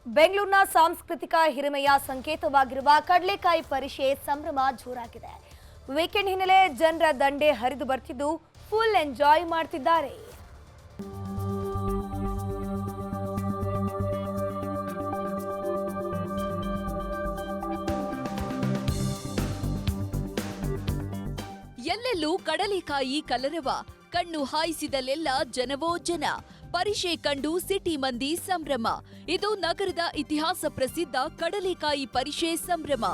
ಬೆಂಗಳೂರಿನ ಸಾಂಸ್ಕೃತಿಕ ಹಿರಿಮೆಯ ಸಂಕೇತವಾಗಿರುವ ಕಡಲೆಕಾಯಿ ಪರಿಷೆ ಸಂಭ್ರಮ ಜೋರಾಗಿದೆ. ವೀಕೆಂಡ್ ಹಿನ್ನೆಲೆ ಜನರ ದಂಡೆ ಹರಿದು ಬರ್ತಿದ್ದು ಫುಲ್ ಎಂಜಾಯ್ ಮಾಡ್ತಿದ್ದಾರೆ. ಎಲ್ಲೆಲ್ಲೂ ಕಡಲೆಕಾಯಿ ಕಲರವ, ಕಣ್ಣು ಹಾಯಿಸಿದಲ್ಲೆಲ್ಲ ಜನವೋ ಜನ. ಪರಿಷೆ ಕಂಡು ಸಿಟಿ ಮಂದಿ ಸಂಭ್ರಮ. ಇದು ನಗರದ ಇತಿಹಾಸ ಪ್ರಸಿದ್ಧ ಕಡಲೆಕಾಯಿ ಪರಿಷೆ ಸಂಭ್ರಮ.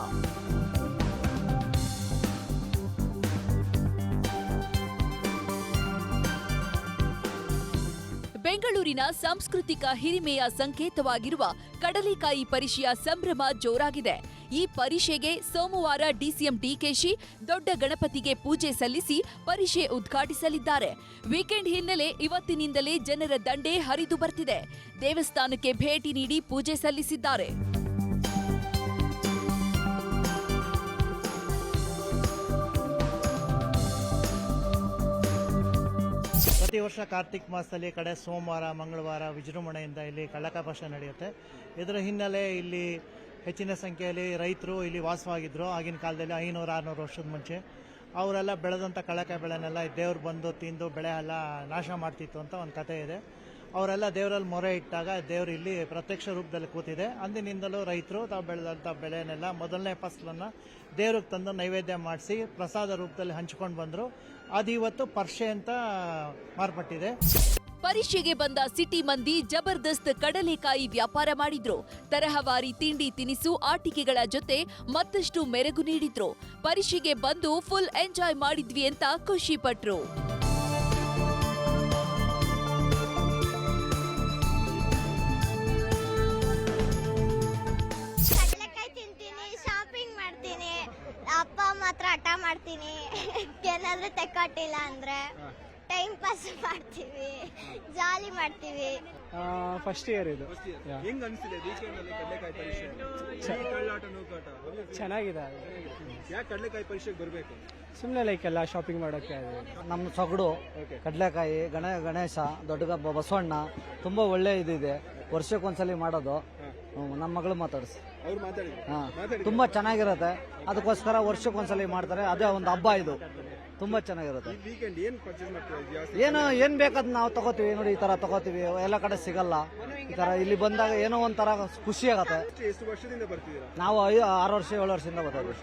ಬೆಂಗಳೂರಿನ ಸಾಂಸ್ಕೃತಿಕ ಹಿರಿಮೆಯ ಸಂಕೇತವಾಗಿರುವ ಕಡಲೆಕಾಯಿ ಪರಿಷೆಯ ಸಂಭ್ರಮ ಜೋರಾಗಿದೆ. ಈ ಪರಿಷೆಗೆ ಸೋಮವಾರ ಡಿಸಿಎಂ ಡಿಕೆಶಿ ದೊಡ್ಡ ಗಣಪತಿಗೆ ಪೂಜೆ ಸಲ್ಲಿಸಿ ಪರಿಷೆ ಉದ್ಘಾಟಿಸಲಿದ್ದಾರೆ. ವೀಕೆಂಡ್ ಹಿನ್ನೆಲೆ ಇವತ್ತಿನಿಂದಲೇ ಜನರ ದಂಡೆ ಹರಿದು ಬರ್ತಿದೆ. ದೇವಸ್ಥಾನಕ್ಕೆ ಭೇಟಿ ನೀಡಿ ಪೂಜೆ ಸಲ್ಲಿಸಿದ್ದಾರೆ. ಪ್ರತಿ ವರ್ಷ ಕಾರ್ತಿಕ್ ಮಾಸದಲ್ಲಿ ಕಡೆ ಸೋಮವಾರ ಮಂಗಳವಾರ ವಿಜೃಂಭಣೆಯಿಂದ ಇಲ್ಲಿ ಕಳ್ಳಕಾಯಿ ಪರಿಷೆ ನಡೆಯುತ್ತೆ. ಇದರ ಹಿನ್ನೆಲೆ ಇಲ್ಲಿ ಹೆಚ್ಚಿನ ಸಂಖ್ಯೆಯಲ್ಲಿ ರೈತರು ಇಲ್ಲಿ ವಾಸವಾಗಿದ್ದರು. ಆಗಿನ ಕಾಲದಲ್ಲಿ 500-600 ವರ್ಷದ ಮುಂಚೆ ಅವರೆಲ್ಲ ಬೆಳೆದಂಥ ಕಳ್ಳಕಾಯಿ ಬೆಳೆನೆಲ್ಲ ದೇವ್ರು ಬಂದು ತಿಂದು ಬೆಳೆ ಎಲ್ಲ ನಾಶ ಮಾಡ್ತಿತ್ತು ಅಂತ ಒಂದು ಕಥೆ ಇದೆ. ಅವರೆಲ್ಲ ದೇವರಲ್ಲಿ ಮೊರೆ ಇಟ್ಟಾಗ ದೇವರು ಇಲ್ಲಿ ಪ್ರತ್ಯಕ್ಷ ರೂಪದಲ್ಲಿ ಕೂತಿದೆ. ಅಂದಿನಿಂದಲೂ ರೈತರು ತಾವು ಬೆಳೆದಂಥ ಬೆಳೆನೆಲ್ಲ ಮೊದಲನೇ ಫಸಲನ್ನು ದೇವ್ರಿಗೆ ತಂದು ನೈವೇದ್ಯ ಮಾಡಿಸಿ ಪ್ರಸಾದ ರೂಪದಲ್ಲಿ ಹಂಚ್ಕೊಂಡು ಬಂದರು. ಅದು ಇವತ್ತು ಪರಿಷೆ ಅಂತ ಮಾರ್ಪಟ್ಟಿದೆ. ಪರಿಷೆಗೆ ಬಂದ ಸಿಟಿ ಮಂದಿ ಜಬರ್ದಸ್ತ್ ಕಡಲೆಕಾಯಿ ವ್ಯಾಪಾರ ಮಾಡಿದ್ರು. ತರಹವಾರಿ ತಿಂಡಿ ತಿನಿಸು ಆಟಿಕೆಗಳ ಜೊತೆ ಮತ್ತಷ್ಟು ಮೆರುಗು ನೀಡಿದ್ರು. ಪರಿಷೆಗೆ ಬಂದು ಫುಲ್ ಎಂಜಾಯ್ ಮಾಡಿದ್ವಿ ಅಂತ ಖುಷಿ ಪಟ್ರು. ಅಪ್ಪ ಮಾತ್ರ ಹಠ ಮಾಡ್ತೀನಿ, ಏನಾದ್ರೂ ತೆಕ್ಕೊಟ್ಟಿಲ್ಲ ಅಂದ್ರೆ ಟೈಮ್ ಪಾಸ್ ಮಾಡ್ತೀವಿ, ಜಾಲಿ ಮಾಡ್ತೀವಿ. ಫಸ್ಟ್ ಇಯರ್ ಇದು. ಹೆಂಗ್ ಅನ್ಸಿದೆ ವೀಕೆಂಡ್ ಅಲ್ಲಿ ಕಡಲೆಕಾಯಿ ಪರಿಷೆ? ಕಳ್ಳಾಟ ನೂಕಾಟ ಚೆನ್ನಾಗಿದೆ. ಯಾಕೆ ಕಡಲೆಕಾಯಿ ಪರಿಷೆಗೆ ಬರಬೇಕು? ಸುಮ್ಮನೆ ಲೈಕ್ ಎಲ್ಲ ಶಾಪಿಂಗ್ ಮಾಡೋಕ್ಕೆ. ನಮ್ಮ ಸೊಗಡು ಕಡಲೆಕಾಯಿ ಗಣೇಶ ದೊಡ್ಡ ಬಸವಣ್ಣ ತುಂಬಾ ಒಳ್ಳೆ ಇದಿದೆ. ವರ್ಷಕ್ಕೊಂದ್ಸಲಿ ಮಾಡೋದು. ನಮ್ಮ ಮಗಳು ಮಾತಾಡಿಸಿ ಅವ್ರು ಮಾತಾಡಿ ತುಂಬಾ ಚೆನ್ನಾಗಿರುತ್ತೆ. ಅದಕ್ಕೋಸ್ಕರ ವರ್ಷಕ್ಕೊಂದ್ಸಲಿ ಮಾಡ್ತಾರೆ. ಅದೇ ಒಂದು ಹಬ್ಬ ಇದು. ತುಂಬಾ ಚೆನ್ನಾಗಿರುತ್ತೆ. ವೀಕೆಂಡ್ ಏನ್ ಪರ್ಚೇಸ್ ಮಾಡ್ತೀವಿ? ಏನ್ ಬೇಕಾದ್ ನಾವು ತಗೋತೀವಿ. ನೋಡಿ, ಈ ತರ ತಗೋತೀವಿ. ಎಲ್ಲ ಕಡೆ ಸಿಗಲ್ಲ. ಈ ತರ ಇಲ್ಲಿ ಬಂದಾಗ ಏನೋ ಒಂಥರ ಖುಷಿ ಆಗತ್ತೆ. ಎಷ್ಟು ವರ್ಷದಿಂದ ಬರ್ತಿದ್ದೀರಾ? ನಾವು 6 ವರ್ಷ 7 ವರ್ಷದಿಂದ ಬರ್ತೀವಿ.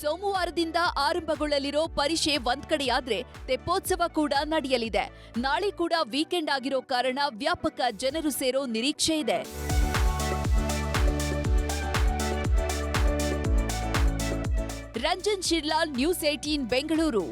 ಸೋಮವಾರದಿಂದ ಆರಂಭಗೊಳ್ಳಲಿರೋ ಪರಿಷೆ ಒಂದ್ ಕಡೆಯಾದ್ರೆ ತೆಪ್ಪೋತ್ಸವ ಕೂಡ ನಡೆಯಲಿದೆ. ನಾಳೆ ಕೂಡ ವೀಕೆಂಡ್ ಆಗಿರೋ ಕಾರಣ ವ್ಯಾಪಕ ಜನರು ಸೇರೋ ನಿರೀಕ್ಷೆ ಇದೆ. ರಂಜನ್ ಶಿರ್ಲಾಲ್, ನ್ಯೂಸ್ 18 ಬೆಂಗಳೂರು.